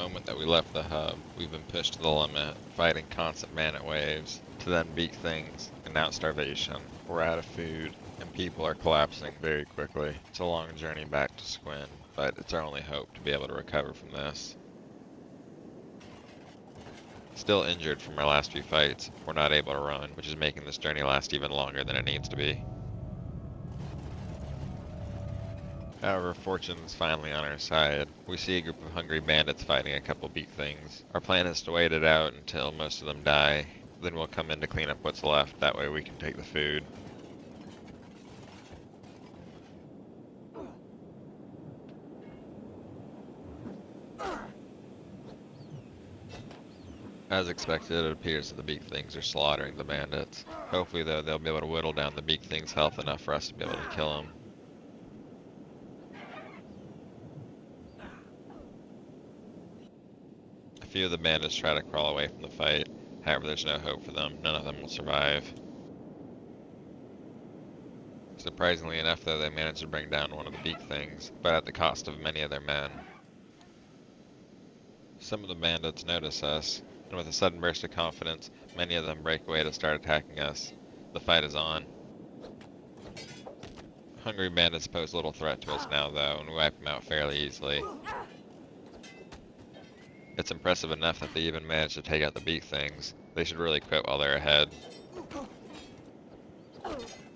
moment that we left the hub, we've been pushed to the limit, fighting constant bandit waves, to then beak things, and now starvation. We're out of food, and people are collapsing very quickly. It's a long journey back to Squin, but it's our only hope to be able to recover from this. Still injured from our last few fights, we're not able to run, which is making this journey last even longer than it needs to be. However, fortune's finally on our side. We see a group of hungry bandits fighting a couple beak things. Our plan is to wait it out until most of them die, then we'll come in to clean up what's left, that way we can take the food. As expected, it appears that the beak things are slaughtering the bandits. Hopefully though, they'll be able to whittle down the beak things' health enough for us to be able to kill them. A few of the bandits try to crawl away from the fight, however there's no hope for them, none of them will survive. Surprisingly enough though, they managed to bring down one of the beak things, but at the cost of many of their men. Some of the bandits notice us, and with a sudden burst of confidence, many of them break away to start attacking us. The fight is on. Hungry bandits pose little threat to us now though, and we wipe them out fairly easily. It's impressive enough that they even managed to take out the beak things. They should really quit while they're ahead.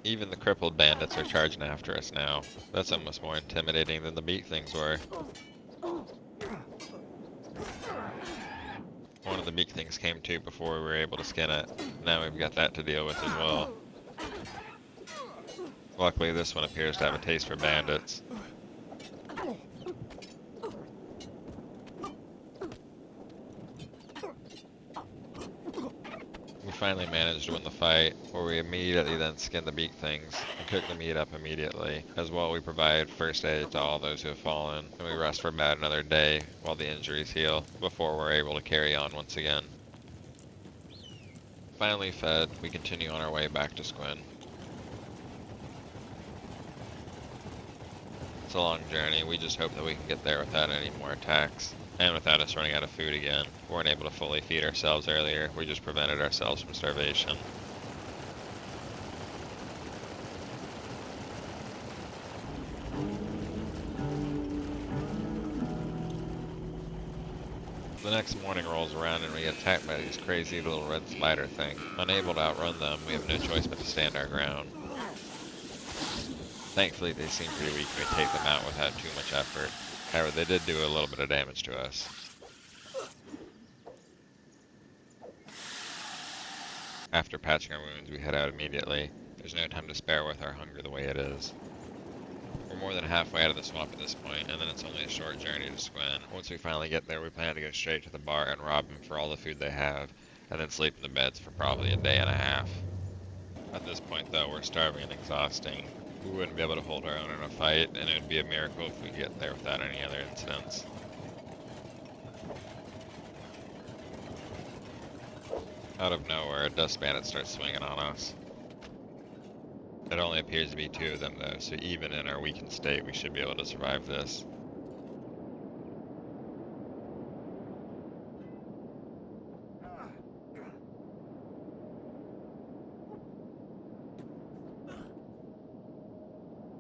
Even the crippled bandits are charging after us now. That's almost more intimidating than the beak things were. One of the beak things came to before we were able to skin it. Now we've got that to deal with as well. Luckily this one appears to have a taste for bandits. We finally managed to win the fight, where we immediately then skin the beak things and cook the meat up immediately. As well, we provide first aid to all those who have fallen, and we rest for about another day while the injuries heal, before we're able to carry on once again. Finally fed, we continue on our way back to Squin. It's a long journey, we just hope that we can get there without any more attacks. And without us running out of food again. We weren't able to fully feed ourselves earlier, we just prevented ourselves from starvation. The next morning rolls around and we get attacked by these crazy little red spider things. Unable to outrun them, we have no choice but to stand our ground. Thankfully they seem pretty weak and we take them out without too much effort. However, they did do a little bit of damage to us. After patching our wounds, we head out immediately. There's no time to spare with our hunger the way it is. We're more than halfway out of the swamp at this point, and then it's only a short journey to Squin. Once we finally get there, we plan to go straight to the bar and rob them for all the food they have, and then sleep in the beds for probably a day and a half. At this point though, we're starving and exhausting. We wouldn't be able to hold our own in a fight, and it would be a miracle if we could get there without any other incidents. Out of nowhere, a dust bandit starts swinging on us. It only appears to be two of them though, so even in our weakened state, we should be able to survive this.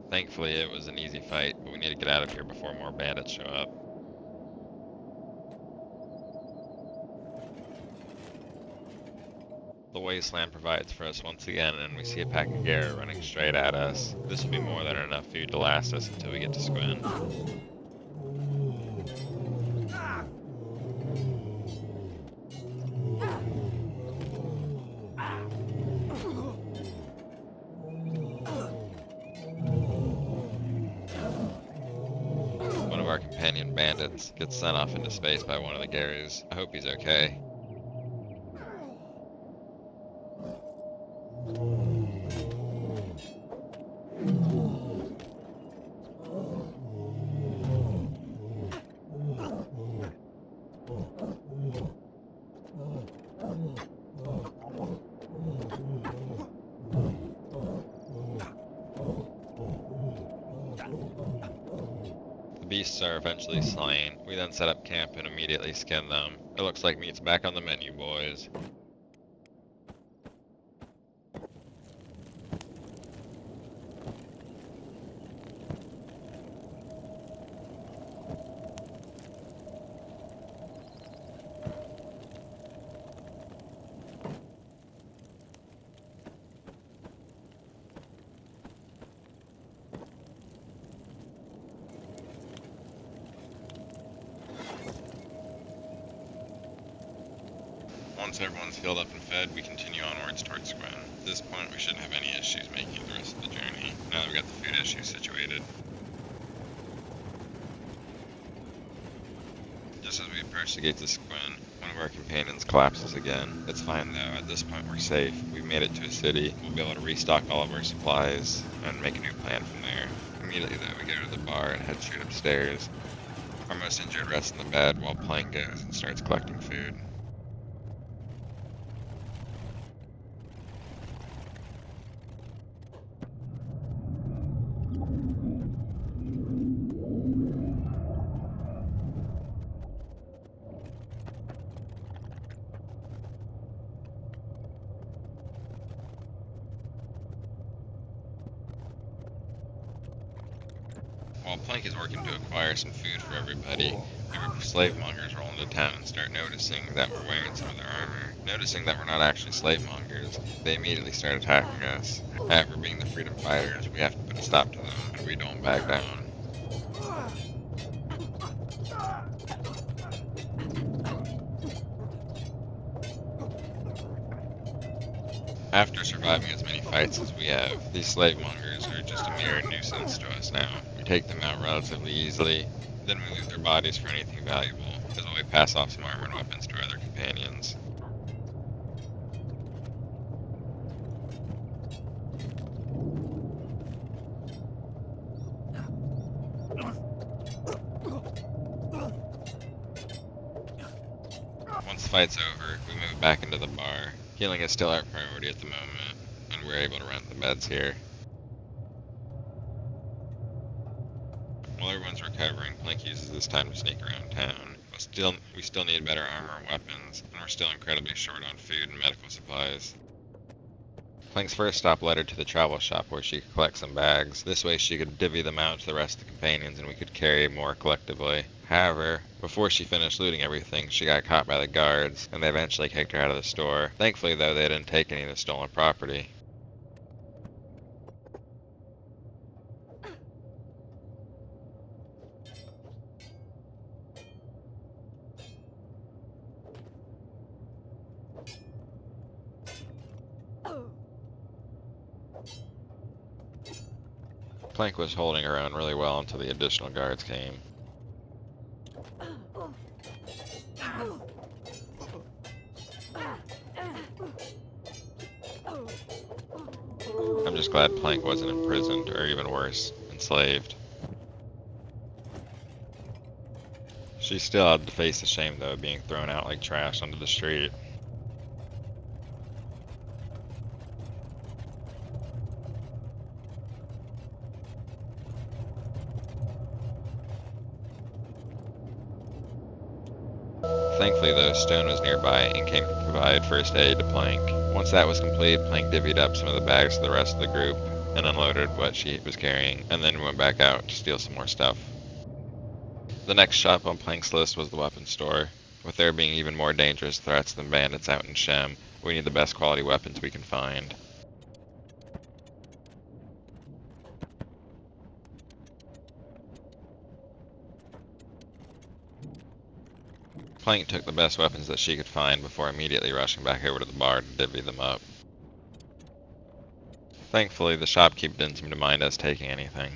Thankfully, it was an easy fight, but we need to get out of here before more bandits show up. The wasteland provides for us once again, and we see a pack of Gare running straight at us. This will be more than enough food to last us until we get to Squin. One of our companion bandits gets sent off into space by one of the Gares. I hope he's okay. The beasts are eventually slain. We then set up camp and immediately skin them. It looks like meat's back on the menu, boys. Once everyone's filled up and fed, we continue onwards towards Squin. At this point, we shouldn't have any issues making it the rest of the journey, now that we've got the food issues situated. Just as we approach the gates of Squin, one of our companions collapses again. It's fine though, at this point we're safe. We've made it to a city. We'll be able to restock all of our supplies and make a new plan from there. Immediately though, we go to the bar and head straight upstairs. Our most injured rests in the bed while Plank goes and starts collecting food. While Plank is working to acquire some food for everybody, a group of slave mongers roll into town and start noticing that we're wearing some of their armor. Noticing that we're not actually slave mongers, they immediately start attacking us. However, being the freedom fighters, we have to put a stop to them, and we don't back down. After surviving as many fights as we have, these slave mongers are just a mere nuisance to us now. We take them out relatively easily, then we loot their bodies for anything valuable, as well we pass off some armor and weapons to our other companions. Once the fight's over, we move back into the bar. Healing is still our priority at the moment, and we're able to rent the beds here. While everyone's recovering, Plank uses this time to sneak around town. But we still need better armor and weapons, and we're still incredibly short on food and medical supplies. Plank's first stop led her to the travel shop where she could collect some bags. This way she could divvy them out to the rest of the companions and we could carry more collectively. However, before she finished looting everything, she got caught by the guards, and they eventually kicked her out of the store. Thankfully though, they didn't take any of the stolen property. Plank was holding her own really well until the additional guards came. I'm just glad Plank wasn't imprisoned, or even worse, enslaved. She still had to face the shame though of being thrown out like trash onto the street. Thankfully though, Stone was nearby and came to provide first aid to Plank. Once that was complete, Plank divvied up some of the bags to the rest of the group and unloaded what she was carrying, and then went back out to steal some more stuff. The next shop on Plank's list was the weapons store. With there being even more dangerous threats than bandits out in Shem, we need the best quality weapons we can find. Plank took the best weapons that she could find before immediately rushing back over to the bar to divvy them up. Thankfully, the shopkeeper didn't seem to mind us taking anything.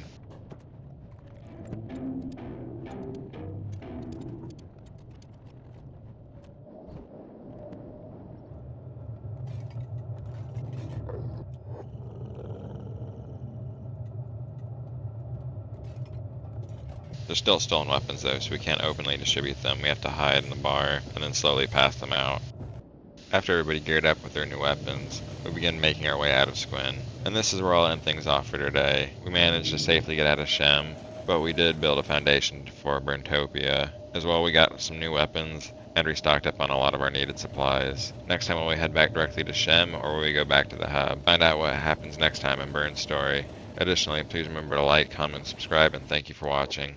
They're still stolen weapons though, so we can't openly distribute them. We have to hide in the bar and then slowly pass them out. After everybody geared up with their new weapons, we begin making our way out of Squin. And this is where I'll end things off for today. We managed to safely get out of Shem, but we did build a foundation for Burntopia. As well, we got some new weapons and restocked up on a lot of our needed supplies. Next time, will we head back directly to Shem, or will we go back to the hub? Find out what happens next time in Burn's story. Additionally, please remember to like, comment, subscribe, and thank you for watching.